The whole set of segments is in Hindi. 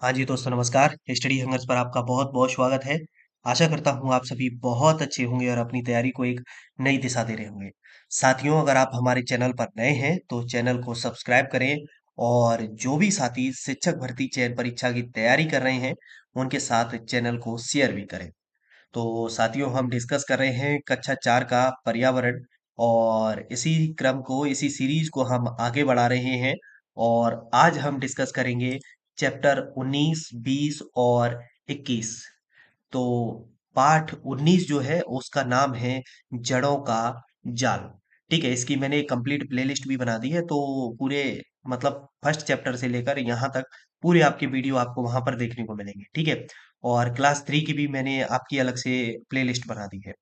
हाँ जी दोस्तों नमस्कार। स्टडी हंगर्स पर आपका बहुत-बहुत स्वागत है। आशा करता हूँ आप सभी बहुत अच्छे होंगे और अपनी तैयारी को एक नई दिशा दे रहे होंगे। साथियों अगर आप हमारे चैनल पर नए हैं तो चैनल को सब्सक्राइब करें और जो भी साथी शिक्षक भर्ती चयन परीक्षा की तैयारी कर रहे हैं, उनके साथ चैनल को शेयर भी करें। तो साथियों हम डिस्कस कर रहे हैं कक्षा 4 का पर्यावरण और इसी सीरीज को हम आगे बढ़ा रहे हैं और आज हम डिस्कस करेंगे चैप्टर 19, 20 और 21। तो पाठ 19 जो है उसका नाम है जड़ों का जाल। ठीक है, इसकी मैंने कंप्लीट प्लेलिस्ट भी बना दी है तो पूरे मतलब फर्स्ट चैप्टर से लेकर यहाँ तक पूरे आपके वीडियो आपको वहां पर देखने को मिलेंगे। ठीक है, और क्लास 3 की भी मैंने आपकी अलग से प्लेलिस्ट बना दी है।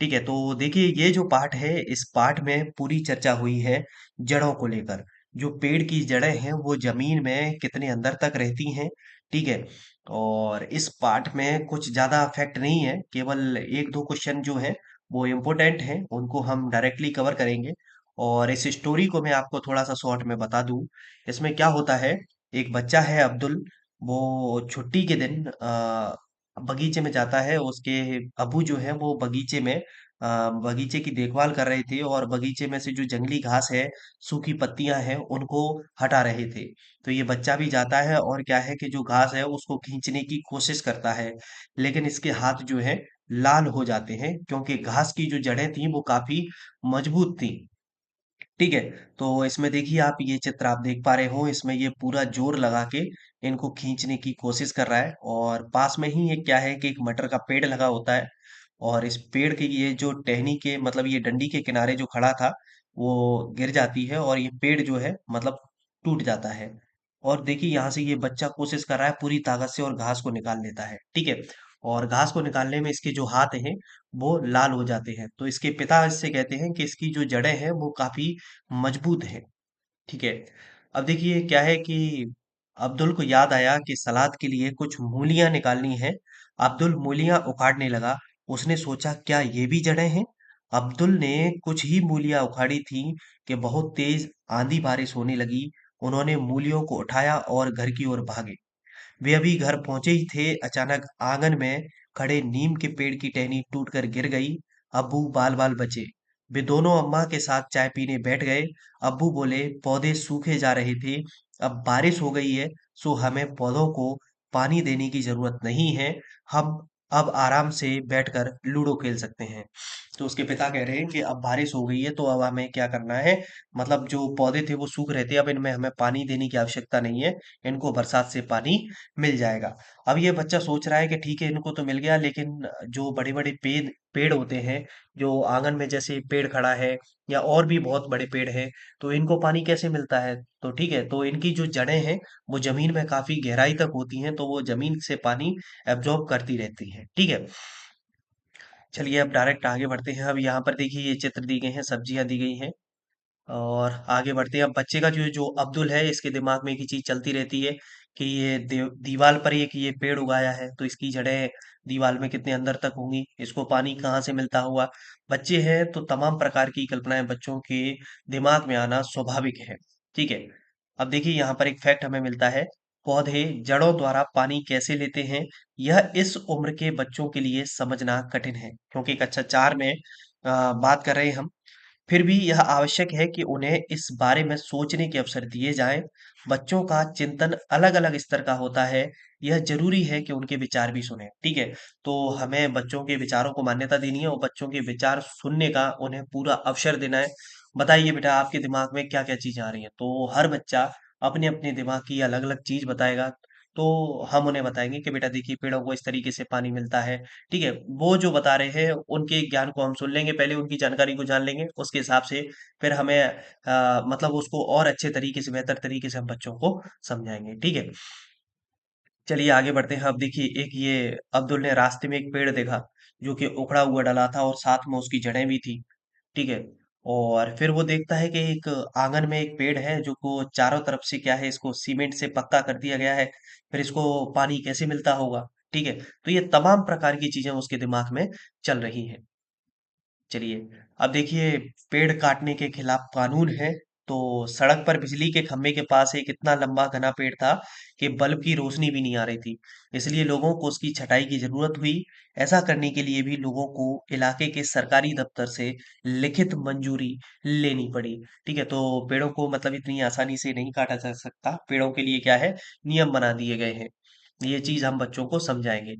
ठीक है, तो देखिए ये जो पाठ है इस पाठ में पूरी चर्चा हुई है जड़ों को लेकर। जो पेड़ की जड़ें हैं वो जमीन में कितने अंदर तक रहती हैं। ठीक है, और इस पाठ में कुछ ज्यादा फैक्ट नहीं है, केवल एक दो क्वेश्चन जो है वो इम्पोर्टेंट हैं, उनको हम डायरेक्टली कवर करेंगे। और इस स्टोरी को मैं आपको थोड़ा सा शॉर्ट में बता दूं। इसमें क्या होता है, एक बच्चा है अब्दुल, वो छुट्टी के दिन बगीचे में जाता है। उसके अबू जो है वो बगीचे की देखभाल कर रहे थे और बगीचे में से जो जंगली घास है, सूखी पत्तियां हैं, उनको हटा रहे थे। तो ये बच्चा भी जाता है और क्या है कि जो घास है उसको खींचने की कोशिश करता है, लेकिन इसके हाथ जो है लाल हो जाते हैं क्योंकि घास की जो जड़ें थी वो काफी मजबूत थी। ठीक है, तो इसमें देखिए आप ये चित्र आप देख पा रहे हो, इसमें ये पूरा जोर लगा के इनको खींचने की कोशिश कर रहा है और पास में ही एक क्या है कि एक मटर का पेड़ लगा होता है और इस पेड़ की ये जो टहनी के मतलब ये डंडी के किनारे जो खड़ा था वो गिर जाती है और ये पेड़ जो है मतलब टूट जाता है। और देखिए यहाँ से ये बच्चा कोशिश कर रहा है पूरी ताकत से और घास को निकाल लेता है। ठीक है, और घास को निकालने में इसके जो हाथ हैं वो लाल हो जाते हैं। तो इसके पिता इससे कहते हैं कि इसकी जो जड़ें हैं वो काफी मजबूत है। ठीक है, अब देखिए क्या है कि अब्दुल को याद आया कि सलाद के लिए कुछ मूलियां निकालनी है। अब्दुल मूलियां उखाड़ने लगा। उसने सोचा क्या ये भी जड़ें हैं। अब्दुल ने कुछ ही मूलियां उखाड़ी थी कि बहुत तेज आंधी बारिश होने लगी। उन्होंने मूलियों को उठाया और घर की ओर भागे। वे अभी घर पहुंचे ही थे, अचानक आंगन में खड़े नीम के पेड़ की टहनी टूटकर गिर गई। अब्बू बाल बाल बचे। वे दोनों अम्मा के साथ चाय पीने बैठ गए। अब्बू बोले पौधे सूखे जा रहे थे, अब बारिश हो गई है, सो हमें पौधों को पानी देने की जरूरत नहीं है। हम अब आराम से बैठकर लूडो खेल सकते हैं। तो उसके पिता कह रहे हैं कि अब बारिश हो गई है तो अब हमें क्या करना है, मतलब जो पौधे थे वो सूख रहे थे, अब इनमें हमें पानी देने की आवश्यकता नहीं है, इनको बरसात से पानी मिल जाएगा। अब ये बच्चा सोच रहा है कि ठीक है इनको तो मिल गया, लेकिन जो बड़े-बड़े पेड़ पेड़ होते हैं, जो आंगन में जैसे पेड़ खड़ा है या और भी बहुत बड़े पेड़ हैं, तो इनको पानी कैसे मिलता है? तो ठीक है, तो इनकी जो जड़ें हैं, वो ज़मीन में काफ़ी गहराई तक होती हैं, तो वो ज़मीन से पानी एब्ज़ॉर्ब करती रहती हैं। ठीक है? चलिए अब डायरेक्ट आगे बढ़ते हैं। अब यहाँ पर देखिए ये चित्र दी गए हैं, सब्जियाँ दी गई हैं। और आगे बढ़ते हैं। अब बच्चे का जो जो अब्दुल है इसके दिमाग में एक ही चीज चलती रहती है कि ये दीवार पर एक ये पेड़ उगाया है तो इसकी जड़ें दीवार में कितने अंदर तक होंगी, इसको पानी कहाँ से मिलता हुआ। बच्चे हैं तो तमाम प्रकार की कल्पनाएं बच्चों के दिमाग में आना स्वाभाविक है। ठीक है, अब देखिए यहाँ पर एक फैक्ट हमें मिलता है, पौधे जड़ों द्वारा पानी कैसे लेते हैं, यह इस उम्र के बच्चों के लिए समझना कठिन है क्योंकि कक्षा 4 में बात कर रहे हैं हम। फिर भी यह आवश्यक है कि उन्हें इस बारे में सोचने के अवसर दिए जाएं। बच्चों का चिंतन अलग-अलग स्तर का होता है। यह जरूरी है कि उनके विचार भी सुने। ठीक है, तो हमें बच्चों के विचारों को मान्यता देनी है और बच्चों के विचार सुनने का उन्हें पूरा अवसर देना है। बताइए बेटा आपके दिमाग में क्या क्या चीजें आ रही हैं। तो हर बच्चा अपने अपने दिमाग की अलग अलग चीज बताएगा। तो हम उन्हें बताएंगे कि बेटा देखिए पेड़ों को इस तरीके से पानी मिलता है। ठीक है, वो जो बता रहे हैं उनके ज्ञान को हम सुन लेंगे, पहले उनकी जानकारी को जान लेंगे, उसके हिसाब से फिर हमें मतलब उसको और अच्छे तरीके से बेहतर तरीके से हम बच्चों को समझाएंगे। ठीक है, चलिए आगे बढ़ते हैं। अब देखिए एक ये अब्दुल ने रास्ते में एक पेड़ देखा जो कि उखड़ा हुआ डला था और साथ में उसकी जड़ें भी थी। ठीक है, और फिर वो देखता है कि एक आंगन में एक पेड़ है जो को चारों तरफ से क्या है इसको सीमेंट से पक्का कर दिया गया है, फिर इसको पानी कैसे मिलता होगा। ठीक है, तो ये तमाम प्रकार की चीजें उसके दिमाग में चल रही हैं। चलिए अब देखिए पेड़ काटने के खिलाफ कानून है। तो सड़क पर बिजली के खंभे के पास एक इतना लंबा घना पेड़ था कि बल्ब की रोशनी भी नहीं आ रही थी। इसलिए लोगों को उसकी छटाई की जरूरत हुई। ऐसा करने के लिए भी लोगों को इलाके के सरकारी दफ्तर से लिखित मंजूरी लेनी पड़ी। ठीक है, तो पेड़ों को मतलब इतनी आसानी से नहीं काटा जा सकता। पेड़ों के लिए क्या है, नियम बना दिए गए हैं। ये चीज हम बच्चों को समझाएंगे।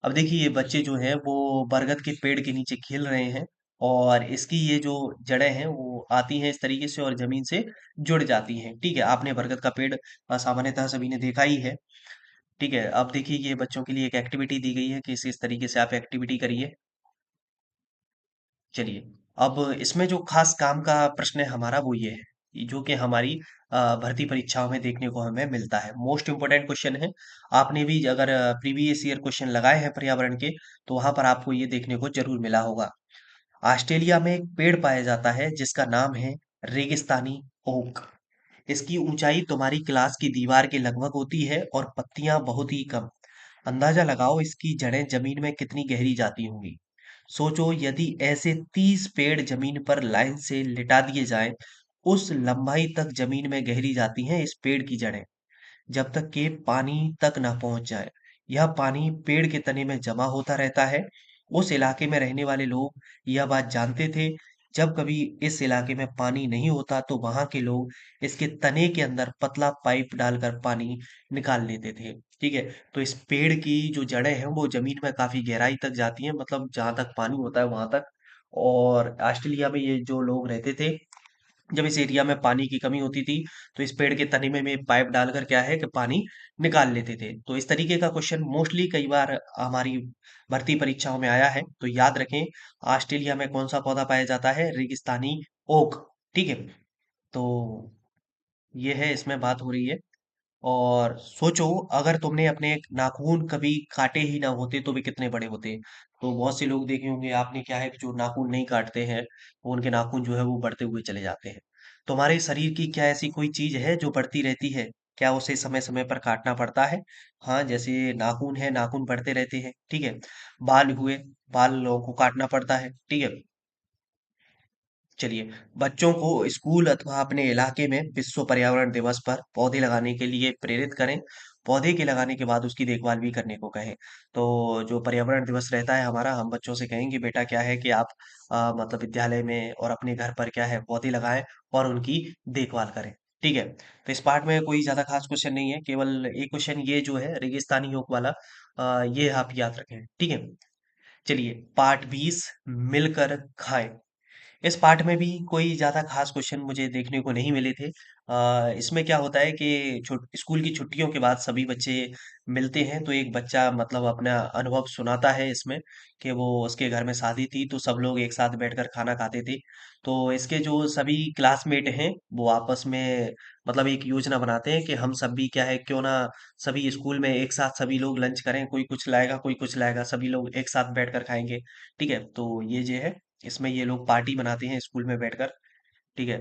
अब देखिए, ये बच्चे जो हैं वो बरगद के पेड़ के नीचे खेल रहे हैं, और इसकी ये जो जड़ें हैं वो आती हैं इस तरीके से और जमीन से जुड़ जाती हैं। ठीक है, आपने बरगद का पेड़ सामान्यतः सभी ने देखा ही है। ठीक है, अब देखिए, ये बच्चों के लिए एक एक्टिविटी दी गई है कि इस तरीके से आप एक्टिविटी करिए। चलिए, अब इसमें जो खास काम का प्रश्न है हमारा वो ये है, जो कि हमारी भर्ती परीक्षाओं में देखने को हमें मिलता है। मोस्ट इम्पोर्टेंट क्वेश्चन है। आपने भी अगर प्रीवियस ईयर क्वेश्चन लगाए हैं पर्यावरण के, तो वहां पर आपको ये देखने को जरूर मिला होगा। ऑस्ट्रेलिया में एक पेड़ पाया जाता है जिसका नाम है रेगिस्तानी ओक। इसकी ऊंचाई तुम्हारी क्लास की दीवार के लगभग होती है और पत्तियां बहुत ही कम। अंदाजा लगाओ इसकी जड़ें जमीन में कितनी गहरी जाती होंगी। सोचो, यदि ऐसे 30 पेड़ जमीन पर लाइन से लिटा दिए जाएं, उस लंबाई तक जमीन में गहरी जाती हैं इस पेड़ की जड़ें, जब तक कि पानी तक ना पहुंच जाए। यह पानी पेड़ के तने में जमा होता रहता है। उस इलाके में रहने वाले लोग यह बात जानते थे। जब कभी इस इलाके में पानी नहीं होता तो वहां के लोग इसके तने के अंदर पतला पाइप डालकर पानी निकाल लेते थे। ठीक है, तो इस पेड़ की जो जड़ें हैं वो जमीन में काफी गहराई तक जाती हैं, मतलब जहां तक पानी होता है वहां तक। और ऑस्ट्रेलिया में ये जो लोग रहते थे, जब इस एरिया में पानी की कमी होती थी, तो इस पेड़ के तने में भी पाइप डालकर क्या है कि पानी निकाल लेते थे। तो इस तरीके का क्वेश्चन मोस्टली कई बार हमारी भर्ती परीक्षाओं में आया है, तो याद रखें। ऑस्ट्रेलिया में कौन सा पौधा पाया जाता है? रेगिस्तानी ओक। ठीक है, तो ये है, इसमें बात हो रही है। और सोचो, अगर तुमने अपने नाखून कभी काटे ही ना होते तो वे कितने बड़े होते। तो बहुत से लोग देखे होंगे आपने, क्या है कि जो नाखून नहीं काटते हैं, वो उनके नाखून जो है वो बढ़ते हुए चले जाते हैं। तुम्हारे शरीर की क्या ऐसी कोई चीज है जो बढ़ती रहती है? क्या उसे समय समय पर काटना पड़ता है? हाँ, जैसे नाखून है, नाखून बढ़ते रहते हैं। ठीक है, बाल हुए, बालों को काटना पड़ता है। ठीक है, चलिए, बच्चों को स्कूल अथवा अपने इलाके में विश्व पर्यावरण दिवस पर पौधे लगाने के लिए प्रेरित करें। पौधे के लगाने के बाद उसकी देखभाल भी करने को कहें। तो जो पर्यावरण दिवस रहता है हमारा, हम बच्चों से कहेंगे बेटा क्या है कि आप मतलब विद्यालय में और अपने घर पर क्या है पौधे लगाएं और उनकी देखभाल करें। ठीक है, तो इस पार्ट में कोई ज्यादा खास क्वेश्चन नहीं है, केवल एक क्वेश्चन ये जो है रेगिस्तानी योग वाला, ये आप याद रखें। ठीक है, चलिए, पार्ट 20, मिलकर खाएं। इस पार्ट में भी कोई ज़्यादा खास क्वेश्चन मुझे देखने को नहीं मिले थे। इसमें क्या होता है कि स्कूल की छुट्टियों के बाद सभी बच्चे मिलते हैं, तो एक बच्चा मतलब अपना अनुभव सुनाता है इसमें कि वो उसके घर में शादी थी तो सब लोग एक साथ बैठकर खाना खाते थे। तो इसके जो सभी क्लासमेट हैं वो आपस में मतलब एक योजना बनाते हैं कि हम सब भी क्या है, क्यों ना सभी स्कूल में एक साथ सभी लोग लंच करें, कोई कुछ लाएगा कोई कुछ लाएगा, सभी लोग एक साथ बैठकर खाएंगे। ठीक है, तो ये जो है, इसमें ये लोग पार्टी मनाते हैं स्कूल में बैठकर। ठीक है,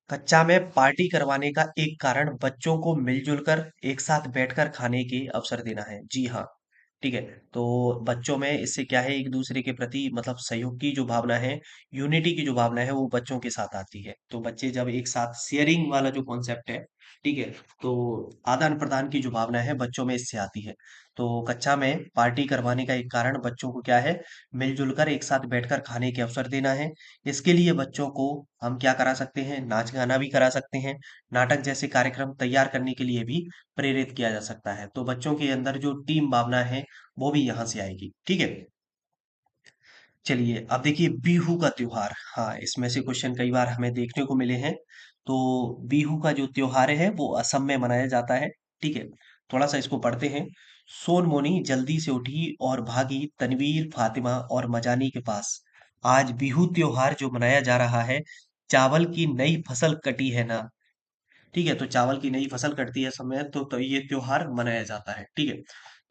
कक्षा में पार्टी करवाने का एक कारण बच्चों को मिलजुल कर एक साथ बैठकर खाने के अवसर देना है। जी हाँ, ठीक है, तो बच्चों में इससे क्या है, एक दूसरे के प्रति मतलब सहयोग की जो भावना है, यूनिटी की जो भावना है वो बच्चों के साथ आती है। तो बच्चे जब एक साथ शेयरिंग वाला जो कॉन्सेप्ट है, ठीक है, तो आदान प्रदान की जो भावना है बच्चों में इससे आती है। तो कक्षा में पार्टी करवाने का एक कारण बच्चों को क्या है, मिलजुल कर एक साथ बैठकर खाने के अवसर देना है। इसके लिए बच्चों को हम क्या करा सकते हैं, नाच गाना भी करा सकते हैं। नाटक जैसे कार्यक्रम तैयार करने के लिए भी प्रेरित किया जा सकता है। तो बच्चों के अंदर जो टीम भावना है वो भी यहाँ से आएगी। ठीक है, चलिए, अब देखिए बिहू का त्योहार। हाँ, इसमें से क्वेश्चन कई बार हमें देखने को मिले हैं। तो बिहू का जो त्योहार है वो असम में मनाया जाता है। ठीक है, थोड़ा सा इसको पढ़ते हैं। सोनमोनी जल्दी से उठी और भागी तनवीर, फातिमा और मजानी के पास। आज बिहू त्योहार जो मनाया जा रहा है, चावल की नई फसल कटी है ना। ठीक है, तो चावल की नई फसल कटती है समय, तो ये त्योहार मनाया जाता है। ठीक है,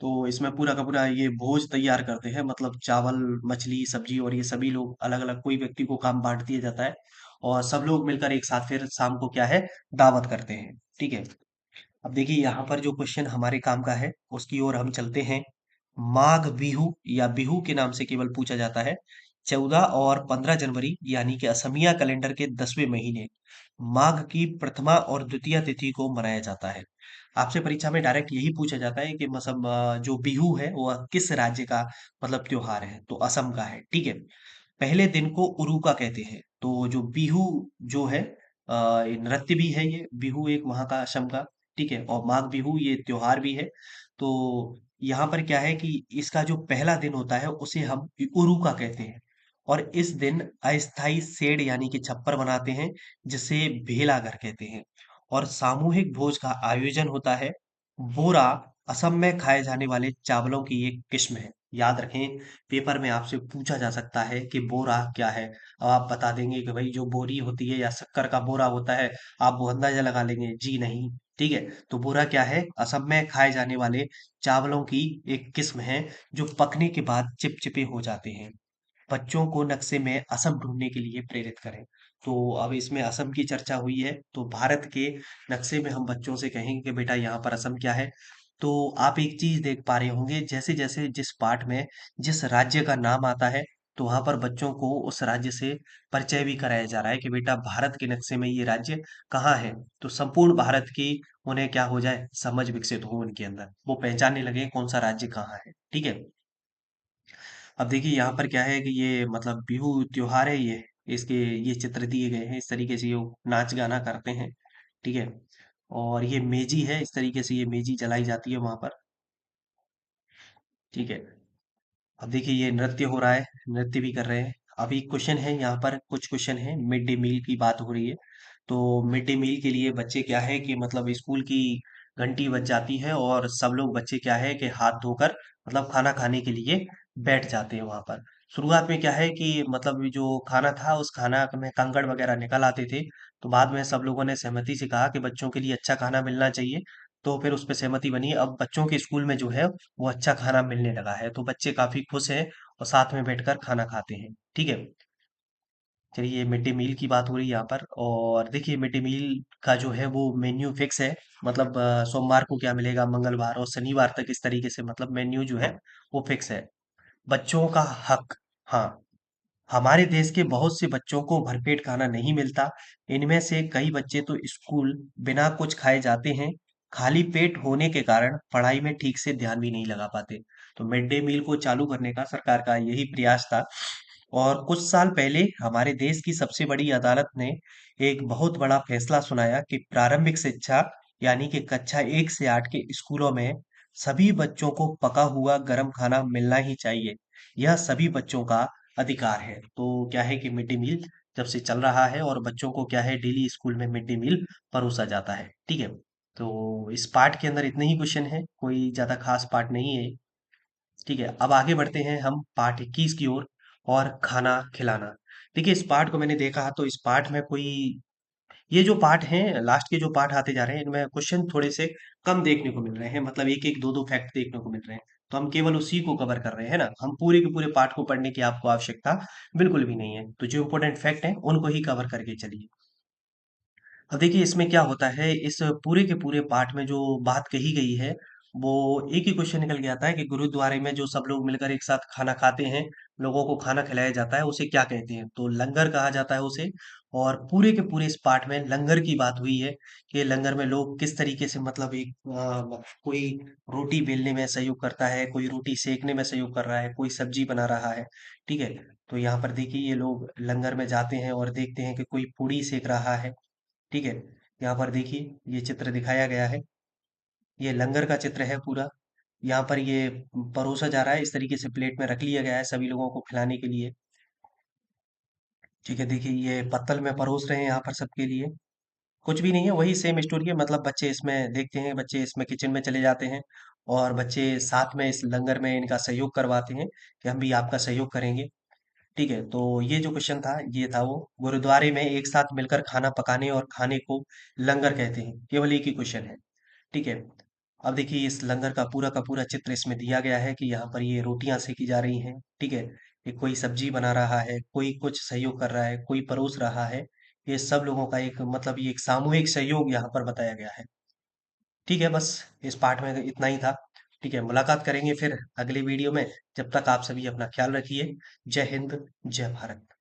तो इसमें पूरा का पूरा ये भोज तैयार करते हैं, मतलब चावल, मछली, सब्जी, और ये सभी लोग अलग अलग, कोई व्यक्ति को काम बांट दिया जाता है और सब लोग मिलकर एक साथ फिर शाम को क्या है, दावत करते हैं। ठीक है, अब देखिए यहाँ पर जो क्वेश्चन हमारे काम का है उसकी ओर हम चलते हैं। माघ बिहू या बिहू के नाम से केवल पूछा जाता है, 14 और 15 जनवरी यानी कि असमिया कैलेंडर के 10वें महीने माघ की प्रथमा और द्वितीय तिथि को मनाया जाता है। आपसे परीक्षा में डायरेक्ट यही पूछा जाता है कि मतलब जो बिहू है वह किस राज्य का मतलब त्योहार है, तो असम का है, ठीक है। पहले दिन को उरुका कहते हैं। तो जो बिहू जो है ये नृत्य भी है, ये बिहू एक वहाँ का असम का, ठीक है। और माघ बिहू ये त्योहार भी है। तो यहाँ पर क्या है कि इसका जो पहला दिन होता है उसे हम उरुका कहते हैं। और इस दिन अस्थाई सेड यानी कि छप्पर बनाते हैं, जिसे भेला घर कहते हैं। और सामूहिक भोज का आयोजन होता है। बोरा असम में खाए जाने वाले चावलों की एक किस्म है। याद रखें, पेपर में आपसे पूछा जा सकता है कि बोरा क्या है। अब आप बता देंगे कि भाई जो बोरी होती है या शक्कर का बोरा होता है, आप वो अंदाजा लगा लेंगे, जी नहीं, ठीक है। तो बोरा क्या है, असम में खाए जाने वाले चावलों की एक किस्म है, जो पकने के बाद चिपचिपे हो जाते हैं। बच्चों को नक्शे में असम ढूंढने के लिए प्रेरित करें। तो अब इसमें असम की चर्चा हुई है, तो भारत के नक्शे में हम बच्चों से कहेंगे कि बेटा यहाँ पर असम क्या है। तो आप एक चीज देख पा रहे होंगे, जैसे जैसे जिस पाठ में जिस राज्य का नाम आता है, तो वहां पर बच्चों को उस राज्य से परिचय भी कराया जा रहा है कि बेटा भारत के नक्शे में ये राज्य कहाँ है। तो संपूर्ण भारत की उन्हें क्या हो जाए, समझ विकसित हो उनके अंदर, वो पहचानने लगे कौन सा राज्य कहाँ है, ठीक है। अब देखिए यहाँ पर क्या है कि ये मतलब बिहू त्योहार है ये, इसके ये चित्र दिए गए हैं, इस तरीके से ये नाच गाना करते हैं, ठीक है। और ये मेजी है, इस तरीके से ये मेजी जलाई जाती है वहां पर, ठीक है। अब देखिए ये नृत्य हो रहा है, नृत्य भी कर रहे हैं। अभी क्वेश्चन है यहाँ पर, कुछ क्वेश्चन है, मिड डे मील की बात हो रही है। तो मिड डे मील के लिए बच्चे क्या है कि मतलब स्कूल की घंटी बज जाती है और सब लोग बच्चे क्या है कि हाथ धोकर मतलब खाना खाने के लिए बैठ जाते हैं वहां पर। शुरुआत में क्या है कि मतलब ये जो खाना था उस खाना में कंकड़ वगैरह निकल आते थे। तो बाद में सब लोगों ने सहमति से कहा कि बच्चों के लिए अच्छा खाना मिलना चाहिए। तो फिर उस पे सहमति बनी, अब बच्चों के स्कूल में जो है वो अच्छा खाना मिलने लगा है, तो बच्चे काफी खुश हैं और साथ में बैठकर खाना खाते हैं, ठीक है। चलिए मिड डे मील की बात हो रही है यहाँ पर, और देखिए मिड डे मील का जो है वो मेन्यू फिक्स है। मतलब सोमवार को क्या मिलेगा, मंगलवार और शनिवार तक इस तरीके से मतलब मेन्यू जो है वो फिक्स है। बच्चों का हक, हाँ, हमारे देश के बहुत से बच्चों को भरपेट खाना नहीं मिलता। इनमें से कई बच्चे तो स्कूल बिना कुछ खाए जाते हैं। खाली पेट होने के कारण पढ़ाई में ठीक से ध्यान भी नहीं लगा पाते। तो मिड डे मील को चालू करने का सरकार का यही प्रयास था। और कुछ साल पहले हमारे देश की सबसे बड़ी अदालत ने एक बहुत बड़ा फैसला सुनाया कि प्रारंभिक शिक्षा यानी कि कक्षा 1 से 8 के स्कूलों में सभी बच्चों को पका हुआ गर्म खाना मिलना ही चाहिए। यह सभी बच्चों का अधिकार है। तो क्या है कि मिड डे मील जब से चल रहा है और बच्चों को क्या है डेली स्कूल में मिड डे मील परोसा जाता है, ठीक है। तो इस पार्ट के अंदर इतने ही क्वेश्चन है, कोई ज्यादा खास पार्ट नहीं है, ठीक है। अब आगे बढ़ते हैं हम पार्ट 21 की ओर, और खाना खिलाना। देखिए इस पार्ट को मैंने देखा तो इस पार्ट में कोई, ये जो पार्ट हैं लास्ट के जो पार्ट आते जा रहे हैं इनमें क्वेश्चन थोड़े से कम देखने को मिल रहे हैं, मतलब एक एक दो दो फैक्ट देखने को मिल रहे हैं। तो हम केवल उसी को कवर कर रहे हैं ना, हम पूरे के पूरे पार्ट को पढ़ने की आपको आवश्यकता बिल्कुल भी नहीं है। तो जो इंपॉर्टेंट फैक्ट है उनको ही कवर करके चलिए। अब देखिए इसमें क्या होता है, इस पूरे के पूरे पाठ में जो बात कही गई है, वो एक ही क्वेश्चन निकल के आता है कि गुरुद्वारे में जो सब लोग मिलकर एक साथ खाना खाते हैं, लोगों को खाना खिलाया जाता है, उसे क्या कहते हैं, तो लंगर कहा जाता है उसे। और पूरे के पूरे इस पाठ में लंगर की बात हुई है कि लंगर में लोग किस तरीके से मतलब एक कोई रोटी बेलने में सहयोग करता है, कोई रोटी सेकने में सहयोग कर रहा है, कोई सब्जी बना रहा है, ठीक है। तो यहाँ पर देखिए ये लोग लंगर में जाते हैं और देखते हैं कि कोई पूड़ी सेक रहा है, ठीक है। यहाँ पर देखिए ये चित्र दिखाया गया है, ये लंगर का चित्र है पूरा। यहाँ पर ये परोसा जा रहा है, इस तरीके से प्लेट में रख लिया गया है सभी लोगों को खिलाने के लिए, ठीक है। देखिए ये पत्तल में परोस रहे हैं यहाँ पर सबके लिए। कुछ भी नहीं है, वही सेम स्टोरी है, मतलब बच्चे इसमें देखते हैं, बच्चे इसमें किचन में चले जाते हैं और बच्चे साथ में इस लंगर में इनका सहयोग करवाते हैं कि हम भी आपका सहयोग करेंगे, ठीक है। तो ये जो क्वेश्चन था ये था, वो गुरुद्वारे में एक साथ मिलकर खाना पकाने और खाने को लंगर कहते हैं, केवल एक ही क्वेश्चन है, ठीक है। अब देखिए इस लंगर का पूरा चित्र इसमें दिया गया है कि यहाँ पर ये रोटियां सेकी जा रही हैं, ठीक है। ये कोई सब्जी बना रहा है, कोई कुछ सहयोग कर रहा है, कोई परोस रहा है। ये सब लोगों का एक मतलब ये एक सामूहिक सहयोग यहाँ पर बताया गया है, ठीक है। बस इस पार्ट में इतना ही था। ठीक है, मुलाकात करेंगे फिर अगली वीडियो में। जब तक आप सभी अपना ख्याल रखिए। जय हिंद, जय भारत।